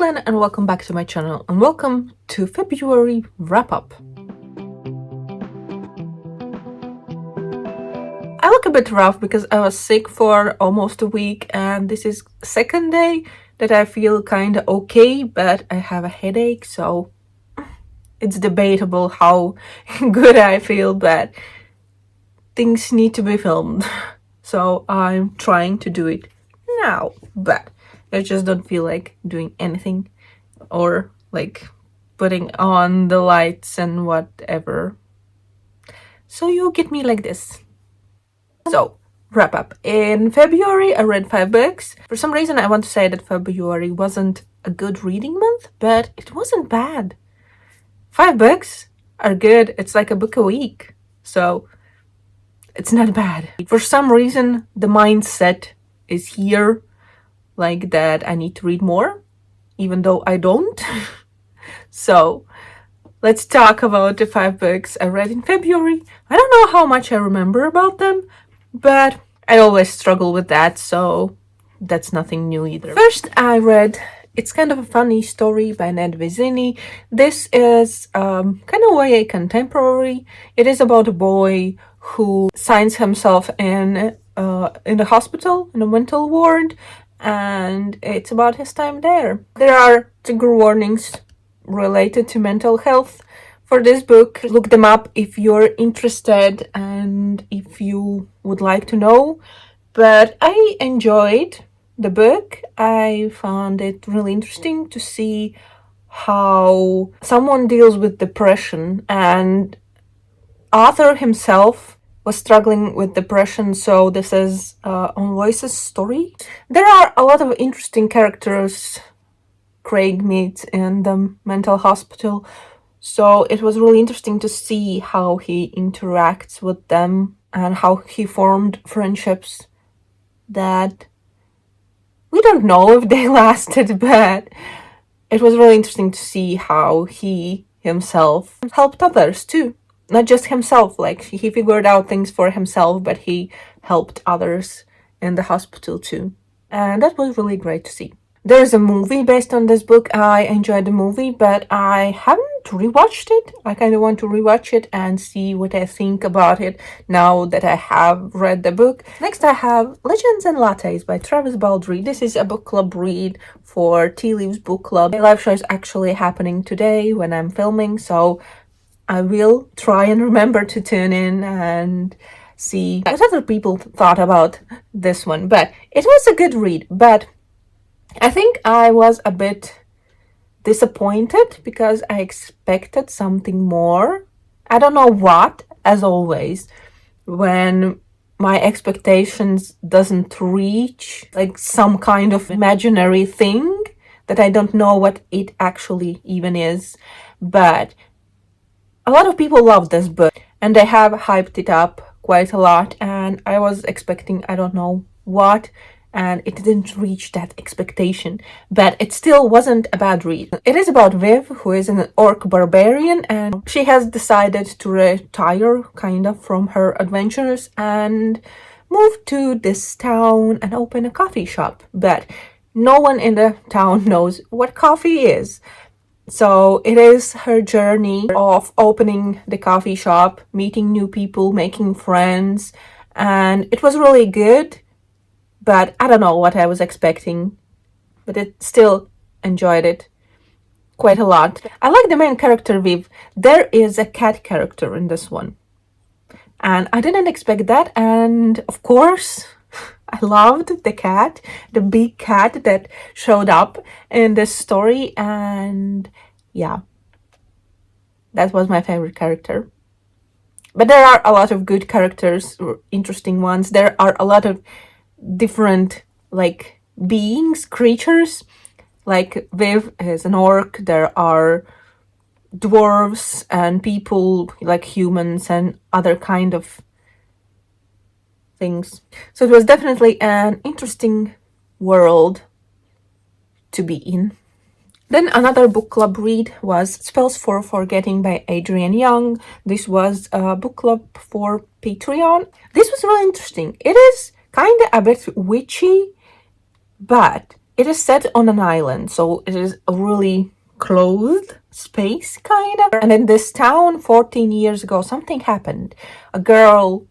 Liene and welcome back to my channel and welcome to February wrap-up. I look a bit rough because I was sick for almost a week and this is second day that I feel kinda okay, but I have a headache, so it's debatable how good I feel, but things need to be filmed. So I'm trying to do it now, but I just don't feel like doing anything or like putting on the lights and whatever. So you'll get me like this. So, wrap up. In February, I read 5 books. For some reason, I want to say that February wasn't a good reading month, but it wasn't bad. 5 books are good. It's like a book a week. So, it's not bad. For some reason, the mindset is here, like that I need to read more, even though I don't. So, let's talk about the 5 books I read in February. I don't know how much I remember about them, but I always struggle with that, so that's nothing new either. First, I read It's Kind of a Funny Story by Ned Vizzini. This is kind of YA contemporary. It is about a boy who signs himself in the hospital, in a mental ward, and it's about his time there. There are trigger warnings related to mental health for this book. Look them up if you're interested and if you would like to know. But I enjoyed the book. I found it really interesting to see how someone deals with depression, and author himself was struggling with depression, so this is on Voice's story. There are a lot of interesting characters Craig meets in the mental hospital, so it was really interesting to see how he interacts with them and how he formed friendships that we don't know if they lasted, but it was really interesting to see how he himself helped others too. Not just himself, like he figured out things for himself, but he helped others in the hospital too. And that was really great to see. There's a movie based on this book. I enjoyed the movie, but I haven't rewatched it. I kind of want to rewatch it and see what I think about it now that I have read the book. Next, I have Legends and Lattes by Travis Baldree. This is a book club read for Tea Leaves Book Club. The live show is actually happening today when I'm filming, so I will try and remember to tune in and see what other people thought about this one. But it was a good read, but I think I was a bit disappointed because I expected something more. I don't know what, as always, when my expectations doesn't reach like some kind of imaginary thing that I don't know what it actually even is. But a lot of people love this book and they have hyped it up quite a lot, and I was expecting I don't know what, and it didn't reach that expectation, but it still wasn't a bad read. It is about Viv, who is an orc barbarian, and she has decided to retire kind of from her adventures and move to this town and open a coffee shop. But no one in the town knows what coffee is. So it is her journey of opening the coffee shop, meeting new people, making friends, and it was really good. But I don't know what I was expecting, but I still enjoyed it quite a lot. I like the main character, Viv. There is a cat character in this one, and I didn't expect that, and of course, I loved the cat, the big cat that showed up in this story, and yeah, that was my favorite character. But there are a lot of good characters, interesting ones. There are a lot of different like beings, creatures. Like Viv is an orc. There are dwarves and people like humans and other kind of things. So it was definitely an interesting world to be in. Then another book club read was Spells for Forgetting by Adrienne Young. This was a book club for Patreon. This was really interesting. It is kind of a bit witchy, but It is set on an island, so it is a really closed space, kind of. And in this town, 14 years ago, something happened. A girl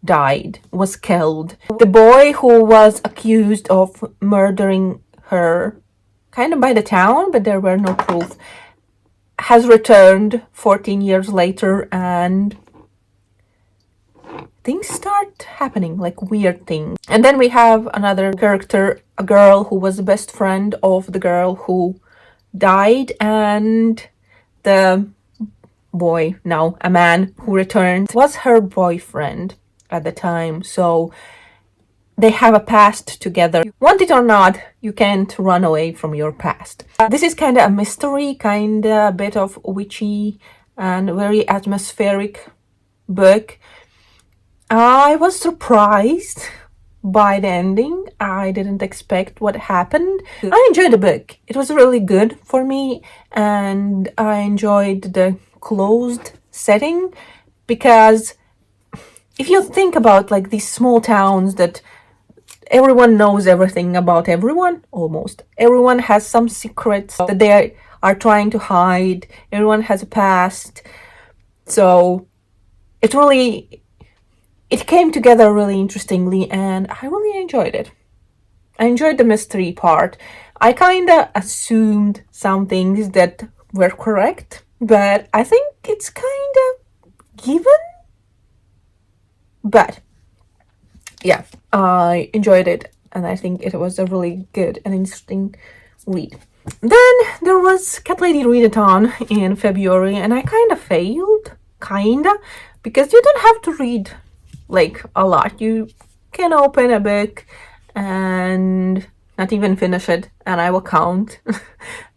died, was killed. The boy who was accused of murdering her, kind of by the town, but there were no proof, has returned 14 years later, and things start happening, like weird things. And then we have another character, a girl who was the best friend of the girl who died, and the boy, now a man who returned, was her boyfriend at the time. So they have a past together. Want it or not, you can't run away from your past. This is kind of a mystery, kind of a bit of witchy and very atmospheric book. I was surprised by the ending. I didn't expect what happened. I enjoyed the book. It was really good for me, and I enjoyed the closed setting, because if you think about like these small towns that everyone knows everything about everyone, almost everyone has some secrets that they are trying to hide, everyone has a past, so it came together really interestingly, and I really enjoyed it. I enjoyed the mystery part. I kind of assumed some things that were correct, but I think it's kind of given. But yeah, I enjoyed it, and I think it was a really good and interesting read. Then there was Cat Lady Readathon in February, and I kind of failed, because you don't have to read like a lot. You can open a book and not even finish it, and I will count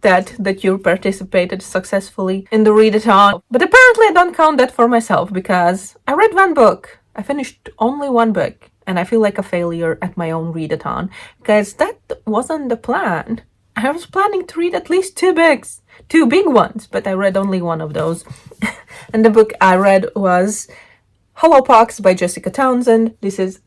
that you participated successfully in the readathon. But apparently I don't count that for myself, because I read one book. I finished only one book, and I feel like a failure at my own readathon, because that wasn't the plan. I was planning to read at least 2 books, 2 big ones, but I read only one of those. And the book I read was Hollowpox by Jessica Townsend. This is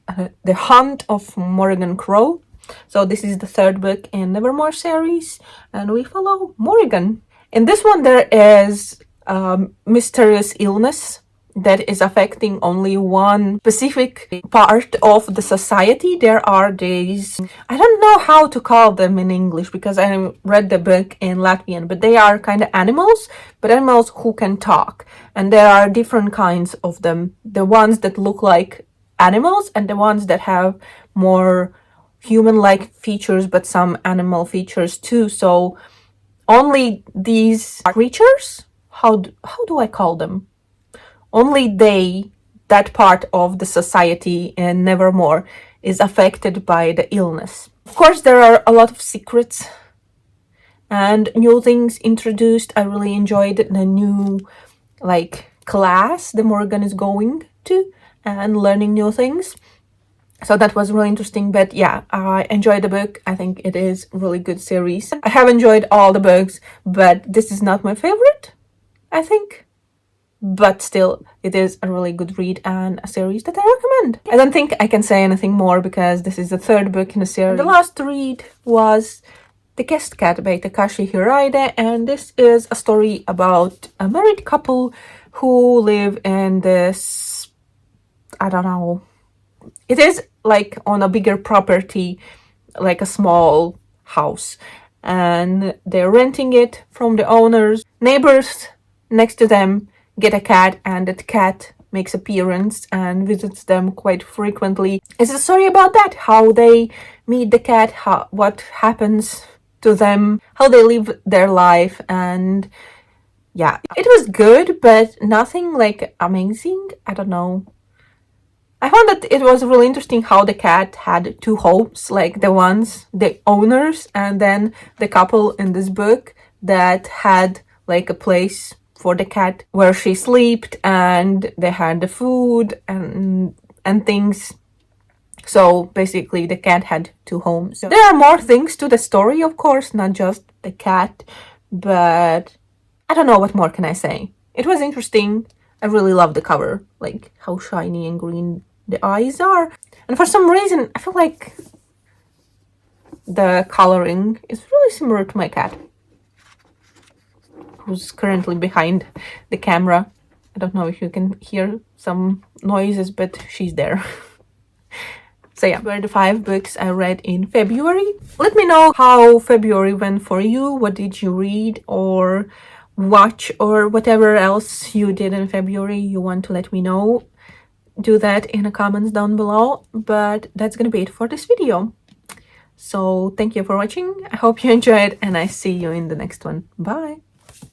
The Hunt of Morrigan Crow. So this is the 3rd book in Nevermore series, and we follow Morrigan. In this one, there is a mysterious illness that is affecting only one specific part of the society. There are these, I don't know how to call them in English, because I read the book in Latvian, but they are kind of animals, but animals who can talk. And there are different kinds of them. The ones that look like animals, and the ones that have more human-like features, but some animal features too. So only these creatures, how do I call them? Only that part of the society in Nevermore, is affected by the illness. Of course, there are a lot of secrets and new things introduced. I really enjoyed the new class the Morrigan is going to, and learning new things. So that was really interesting. But yeah, I enjoyed the book. I think it is a really good series. I have enjoyed all the books, but this is not my favorite, I think. But still, it is a really good read and a series that I recommend. I don't think I can say anything more, because this is the 3rd book in the series. The last read was The Guest Cat by Takashi Hiraide, and this is a story about a married couple who live in this, I don't know, it is like on a bigger property, like a small house, and they're renting it from the owners. Neighbors next to them get a cat, and that cat makes appearance and visits them quite frequently. It's a story about that, how they meet the cat, what happens to them, how they live their life. And yeah, it was good, but nothing like amazing. I don't know. I found that it was really interesting how the cat had 2 homes, like the owners, and then the couple in this book that had like a place for the cat where she slept, and they had the food and things. So basically the cat had 2 homes. There are more things to the story, of course, not just the cat, but I don't know what more can I say. It was interesting. I really love the cover, like how shiny and green the eyes are. And for some reason, I feel like the coloring is really similar to my cat, who's currently behind the camera. I don't know if you can hear some noises, but she's there. So yeah, were the 5 books I read in February. Let me know how February went for you. What did you read or watch, or whatever else you did in February you want to let me know. Do that in the comments down below. But that's gonna be it for this video. So thank you for watching. I hope you enjoyed, and I see you in the next one. Bye!